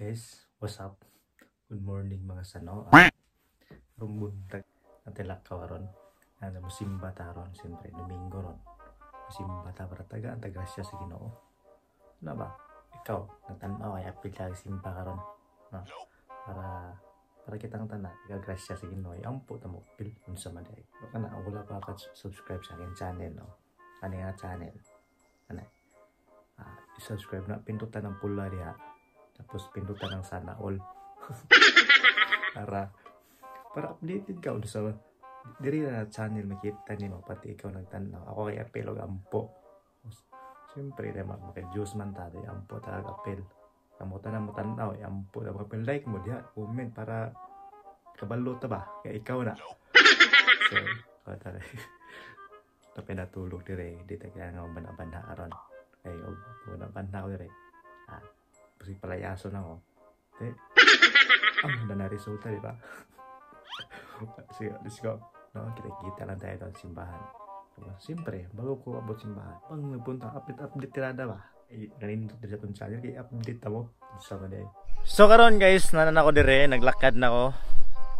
guys, what's up? Good morning mga sano. Rumbuntag natin lakaw ron. Ano musimba taron, siyempre Domingo ron. Musimba ta para taga ang tagrasya sa Ginoo. Ano ba? Ikaw, nagtanaw ay apil ka simba karon. No? Para kitang tanan, gagrasya sa Ginoo. Ampo ta mo pil unsa man day. Kana wala pa ka subscribe sa akin channel, no. Ani nga channel. Ana. I-subscribe na, pindutan ng pula diha. Tapos pindutan ng sana all. para updated ka sa diri na channel makita nimo pati ikaw nagtanaw. Ako kay apel og ampo. Siyempre naman maka-juice man tayo ampo talaga apel. Kamo tanan mo tanaw ampo na like mo diha, comment para kabalo ta ba kay ikaw na. So, kada tapi natulog dire dito kaya nga banda aron. Ay og banda ko dire. Kasi palayaso na ako. Ang na resulta, di ba? Sige, let's go. No, kita lang tayo doon simbahan. Siyempre, bago ko abot simbahan, pag nagpunta, update tirada ba? Nanindot din sa itong channel, kaya update mo. Sama din. So karon guys, nanan ako dire, naglakad na ako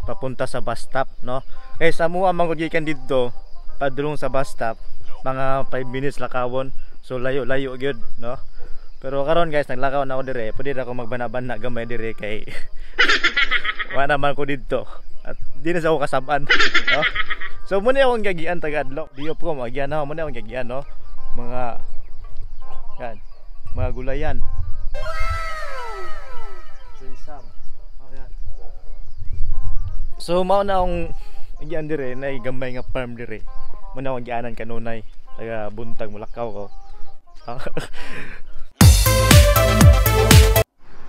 papunta sa bus stop, no? Guys, amo ang mangudgikan dito, padulong sa bus stop, mga 5 minutes lakawon. So layo-layo gyud, no? Pero karon guys, naglakaw na ako dire. Pwede na ako magbana-bana gamay dire kay wala naman ko dito. At di na sa ako kasaban. No? So muna akong gagian taga-adlaw. Diop ko magian na muna akong gagian, no. Mga yan, mga gulayan. Sisam. Oh, yan. So mao na akong gagian dire na gamay nga farm dire. Muna akong gianan kanunay taga Buntag Mulakaw ko.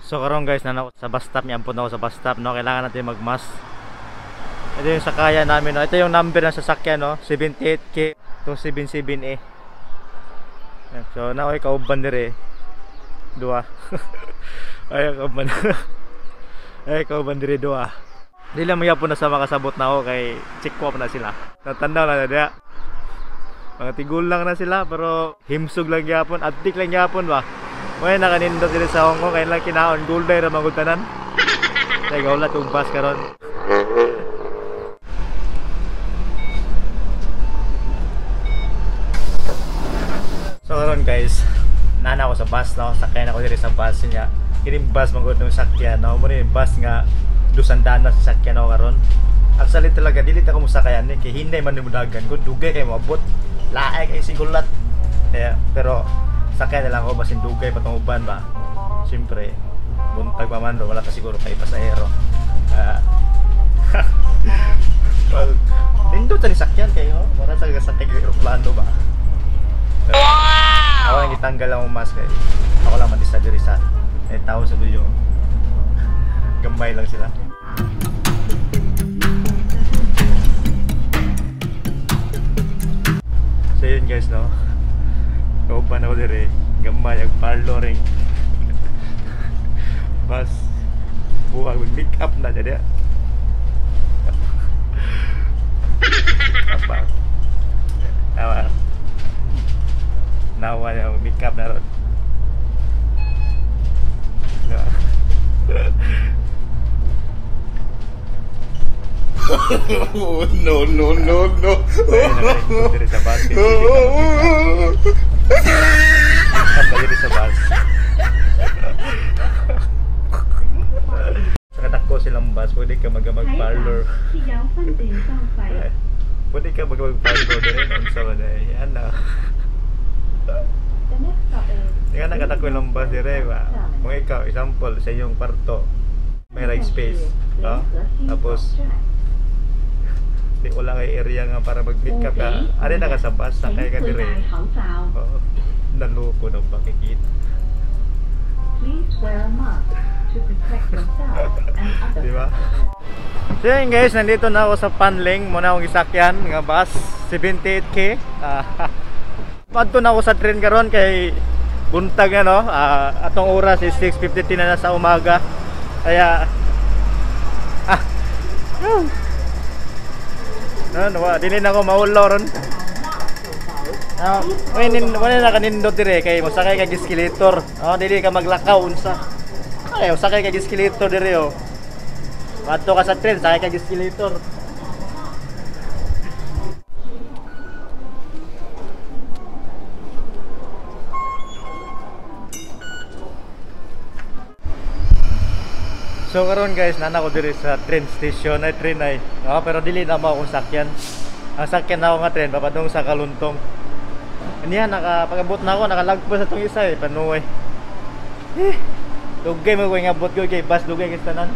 So karon guys, na sa bus stop, niyan po na ako sa bus stop, no. Kailangan natin magmas. Ito yung sakaya namin, no. Ito yung number ng sasakyan, no. 78K to 77A. So na ako kauban dire. Dua. Ay kauban. Ay kauban dire dua. Di lang maya po na sa makasabot na ako kay check ko pa na sila. Natandaw na dia. Mga tigul lang na sila pero himsog lang gyapon, adtik lang gyapon ba. May nakanindot sila sa Hong Kong, kaya lang kinaon gulday na magutanan. Kaya gaulat yung bus karon. So karon guys, nana ako sa bus, no. Sakay na ako dito sa bus niya. Kining bus magod ng sakyan, no. Muna yung bus nga Lusandaan na sa sakyan ako karon. Actually talaga dili ta ko musakayan ni kay hinday man nimudagan ko dugay kay moabot. Laay kay sigulat. Kaya pero sakay na lang ako basin dugay patong uban ba. Siyempre buntag pa man wala pa siguro kay pasahero. Well, nindot sa sakyan kayo, wala sa sakay ng eroplano ba. Wow! Ako nang gitanggal ang mask kay ako lang man isa diri sa tao sa video. Gambay lang sila. So yun guys, no. Kauban ako dire, gambay ang parlo ring. Bas buwag mag-make up na jadi. Apa? Nawa na make up na ron. No. Dari sa bus. Dari sa bus. Sa katakko silang bus, pwede ka mag-parlor. Pwede ka mag-parlor din. Ang sama na yan na. Yan ang katakko silang bus dire ba. Kung ikaw, example, sa iyong parto, may right space. No? Tapos di wala kay area nga para mag-meet ka ka. Ari na ka sa bus, sakay ka dire. Oh, naloko ng bakikit. Diba? So yun guys, nandito na ako sa Panling. Muna akong isakyan nga bus 78K. Padto na ako sa train karon kay buntag nga, no. Atong oras is 6:53 na sa umaga. Kaya dili na ako maulo ron. Wala na kanindot dire kay mosakay kag escalator. Dili ka maglakaw unsa. Ay, sakay kay escalator dire oh. Madto ka sa train, sakay kay escalator. So karon guys, nana ko diri sa train station ay train ay. Oh, pero dili na mo akong sakyan. Ang sakyan na ako nga train papadung sa Kaluntong. Aniya nakapag-abot na ako, nakalagpo sa tong isa eh, panuoy. Dugay mo ko nga abot ko kay bus dugay kay tanan.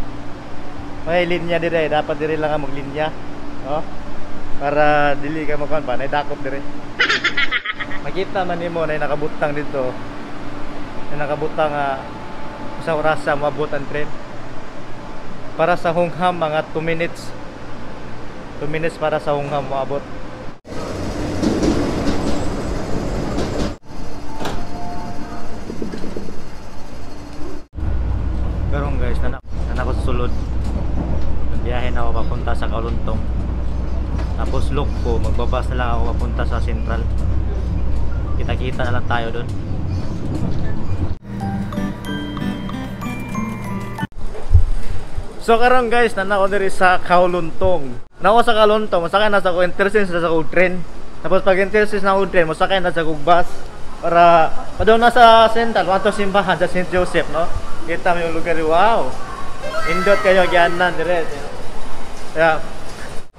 May linya dire, dapat dire lang ang maglinya. Oh. Para dili ka makuan pa, nay dakop dire. Makita man nimo na nakabutang dito. Na nakabutang sa oras sa moabot ang train. Para sa Hongham mga 2 minutes. 2 minutes para sa Hongham moabot. Karon guys, nana ko sulod. Biyahe na ako papunta sa Kaluntong. Tapos look ko, magbabas na lang ako papunta sa Central. Kita-kita na lang tayo doon. So karon guys, nana ko diri sa Kaluntong. Nako sa Kaluntong, masakay na sa ko interchange sa ko train. Tapos pag interchange na ko train, masakay na sa ko bus para padung na sa Central, wato simbahan sa St. Joseph, no? Kita mo yung lugar, wow. Indot kayo gianan dire. Kaya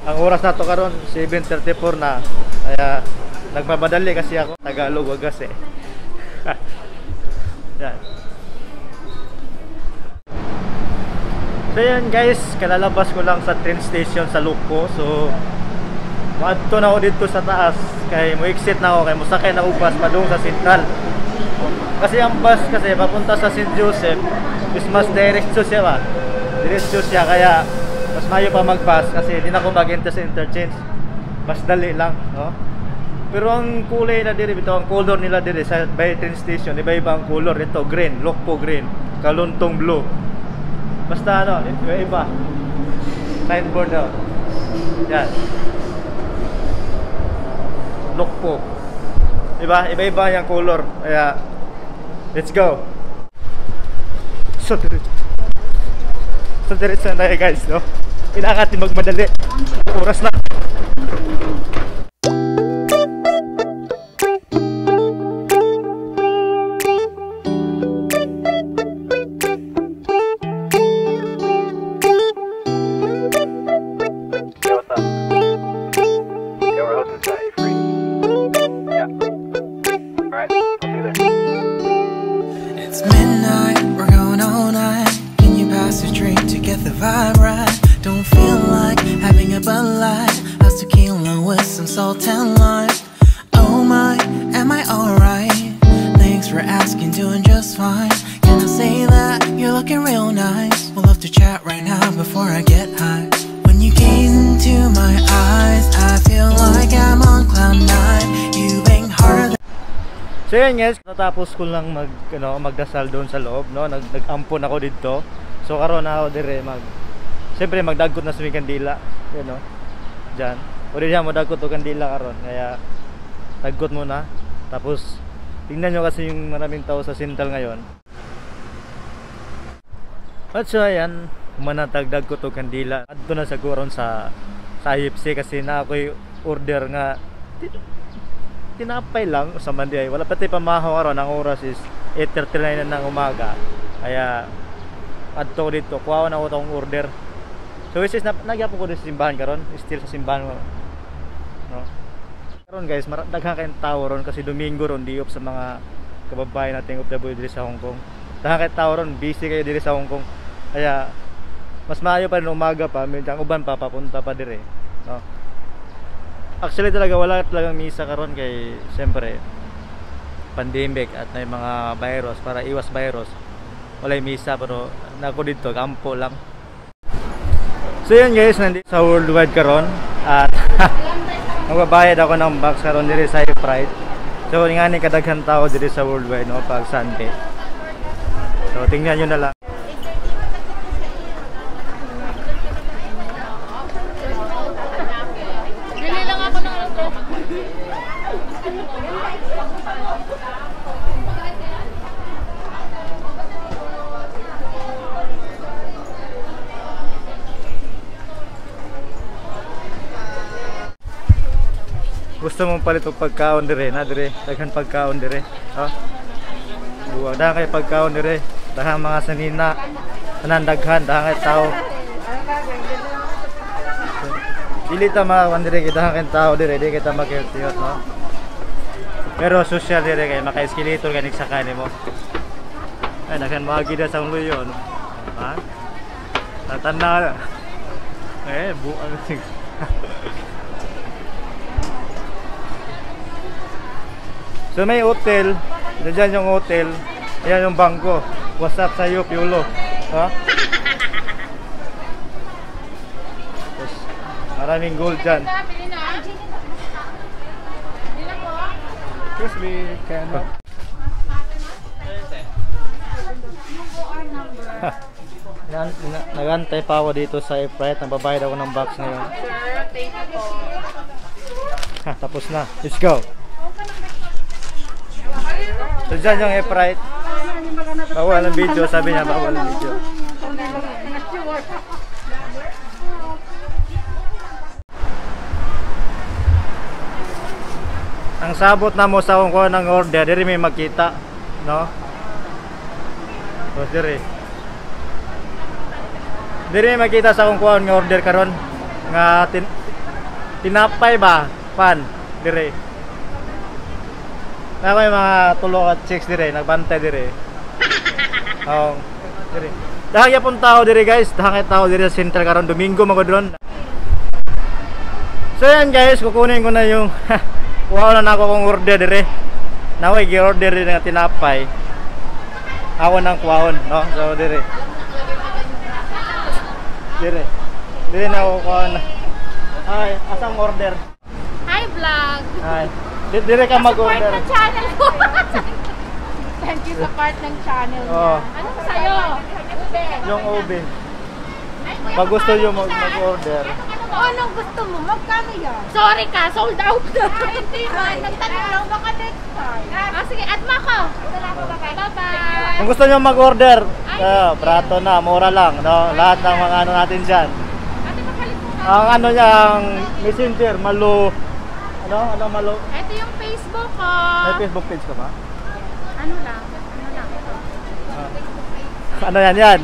ang oras na to karon 7:34 na. Kaya nagmamadali kasi ako, Tagalog wagas eh. Yan. So yan guys, kalalabas ko lang sa train station sa Lukpo. So maadto na ako dito sa taas kay mo exit na ako kay mosakay na ubas padung sa Central. Kasi ang bus kasi papunta sa St. Joseph is mas diretso siya ba? Diretso siya kaya mas mayo pa mag-bus kasi di na ako mag-enter sa interchange. Mas dali lang, no? Pero ang kulay na diri bitaw, ang color nila diri sa by train station, iba-iba ang color. Ito green, Lukpo green, Kaluntong blue. Basta ano, iba-iba. Signboard daw. Yan. Lukpo. Iba-iba yung color. Kaya let's go. So diretso na tayo guys, no? Kailangan natin magmadali. Oras na. It's midnight, we're going all night. Can you pass a drink to get the vibe right? Don't feel like having a Bud Light. How's tequila with some salt and lime? Oh my, am I alright? Thanks for asking, doing just fine. Can I say that you're looking real nice? We'll love to chat right now before I get high. When you gaze into my eyes, I feel like I'm on cloud nine. You bang harder than So yun guys, natapos ko lang magdasal doon sa loob, no? Nag-ampon ako dito. So karon na ako dire siyempre magdagot na sa kandila, yun no. Diyan. Uri diyan mo dagot og kandila karon. Kaya dagot muna. Tapos tingnan nyo kasi yung maraming tao sa Central ngayon. At so ayan, manatag dagot og kandila. Adto na sa kuron sa IFC kasi na ako'y order nga tinapay lang sa Monday. Wala pati pamahaw karon, ang oras is 8:39 na ng umaga. Kaya adto dito, kuha na ako tong order. So which is nagyapon ko sa simbahan karon, still sa simbahan ko. No. Karon guys, daghan kay tao ron kasi Domingo ron diop sa mga kababayan nating OFW diri sa Hong Kong. Daghan kay tao ron, busy kayo diri sa Hong Kong. Kaya mas maayo pa rin umaga pa, medyo uban pa papunta pa dire. No. Actually talaga wala talagang misa karon kay siyempre pandemic at may mga virus, para iwas virus. Wala misa pero nako dito kampo lang. So yun guys, nandito sa Worldwide karon at magbabayad ako ng box karon diri sa Pride. So nga ni kadaghan tao diri sa Worldwide no pag Sunday. So tingnan niyo na lang. gusto mong palit og pagkaon dire na dire daghan pagkaon dire oh buwag daghan kay pagkaon dire daghan mga sanina tanan daghan kay tao dili ta makawan dire kay daghan kay tao dire di kita makitiyot no pero social dire kay maka-escalator ganik sa kanimo ay daghan mga gida sa luyo no ha tatanda buang so may hotel, dyan yung hotel, yan yung bangko. What's up sa'yo, Piolo? Ha? Yes. Maraming gold dyan. Yes, we can. Nagantay pa ako dito sa Sprite. Nababayad ako ng box ngayon. Tapos na. Let's go. So dyan yung Sprite. Bawal ang video. Sabi niya bawal ang video. Ang sabot na mo sa kung kuha ng order, diri may makita, no? So diri may makita sa kung kuha ng order karon nga tinapay ba pan diri. Na may mga tulo at chicks dire, nagbantay dire. Oh, dire. Dahil yapon tao dire guys, dahil tao dire sa Central karon Domingo magodron. So yan guys, kukunin ko na yung kuha na ako kong order dire. Naway gi-order dire nga tinapay. Ako nang kuhaon, no? So dire. Dire na ako kuha na. Ay, asang order? Hi vlog. Hi. Dire ka mag-order. Support ng channel ko. Thank you sa part ng channel niya. Oh. Ano sa'yo? Yung ube. Pag gusto nyo mag-order. Anong gusto mo? Magkano yan? Sorry ka, sold out na. Hindi man, nagtanong lang baka next time. Sige, add mo ako. Bye-bye. Kung gusto nyo mag-order, prato na, mura lang. No? Lahat ng mga ano natin dyan. Ang ano niya, ang messenger, Malo. Ano Malo? Ito yung Facebook ko. May Facebook page ka ba? Ano lang? Ano yan?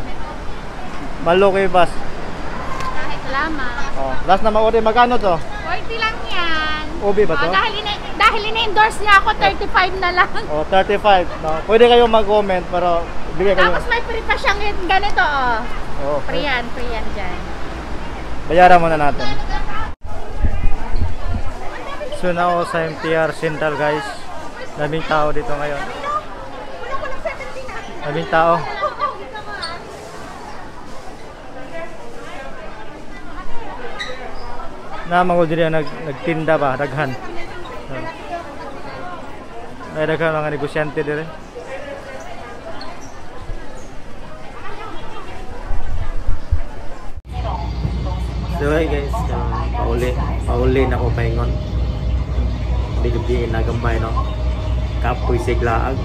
Malo kay Bas. Salamat. Oh, last na mag-order, magkano to? 40 lang yan. Ube ba to? Dahil ina-endorse niya ako, 35 na lang. Oh, 35. No? Pwede kayo mag-comment, pero bigay kayo. Tapos may free pa siyang ganito, oh. Oh, Free yan dyan. bayaran muna natin. So now sa MTR Central guys, daming tao dito ngayon. Daming tao. Na mga diri nagtinda ba, daghan. May daghan mga negosyante dire. So hey guys, pauli na ko paingon. Gabi nagambay no. Kapoy siglaag.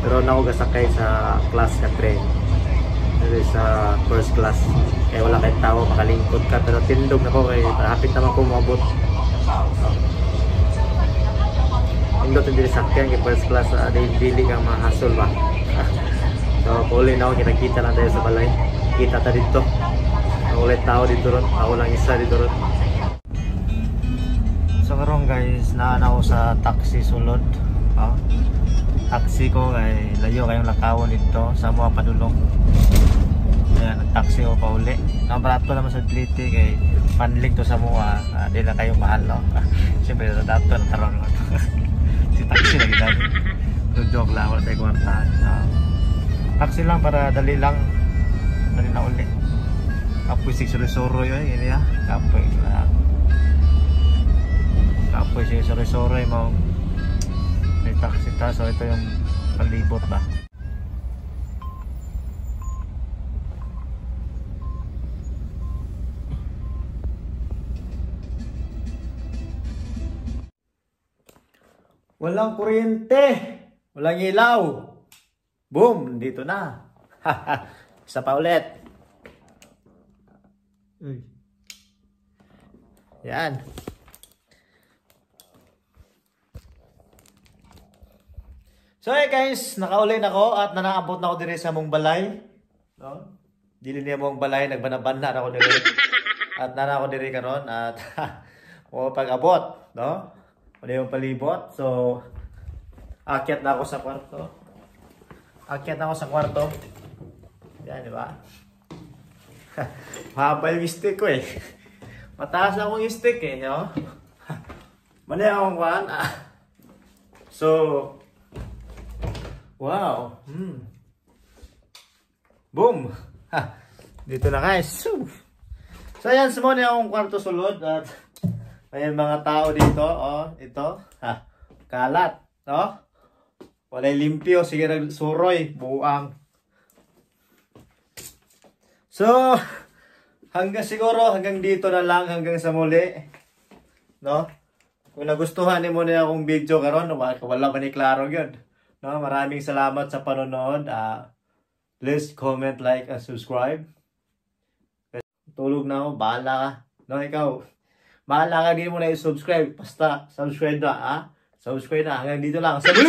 Pero na ako gasakay sa class ka train. Dito sa first class. Kaya wala kay tao makalingkod ka pero tindog na ko kay hapit naman ko moabot. Indot din sakyan kay first class dili ka mahasol ba. So pauli na ako kita lang tayo sa balay. Kita ta dito. Ulit tao dito ron, ako lang isa dito ron. So karon guys, naan ako sa taxi sulod. Taxi ko kay layo kayong lakawon dito sa mga padulong. Ayan, nag-taxi ko pa uli. Nabarato naman sa Dliti kay panling to sa mga, di na kayo mahal no. Siyempre nadato na taron. Si taxi lagi dali. So joke lang, wala tayo kwartahan. Taxi lang para dali lang. Dali na uli. Kapoy si Soro yun, yun ya. Kapoy lang. Kapoy si Soro mo. May taxi ta, so ito yung palibot ba. Walang kuryente, walang ilaw. Boom, dito na. Isa pa ulit. Yan. So hey guys, nakaulay na ako at nanaabot na ako diri sa mong balay. No? Dili niya mong balay, nagbanaban na ako diri. At nana ako diri karon at o pag-abot, no? Wala yung palibot. So akyat na ako sa kwarto. Yan, di ba? Mahaba yung stick ko eh. Mataas akong stick eh, no? Mali akong kwan. So wow. Boom. Dito na guys. So ayan, sumuni akong kwarto sulod at may mga tao dito, oh, ito. Kalat, no? Walay limpyo, sige suroy, buang. So hanggang dito na lang, hanggang sa muli, no? Kung nagustuhan mo na akong video karon, wala pa ni klaro yun. No, maraming salamat sa panonood. Please comment, like, and subscribe. Tulog na ako, bahala ka. No, ikaw, bahala ka, di mo na i-subscribe. Basta, subscribe na, Subscribe na. Hanggang dito lang. Sa muli!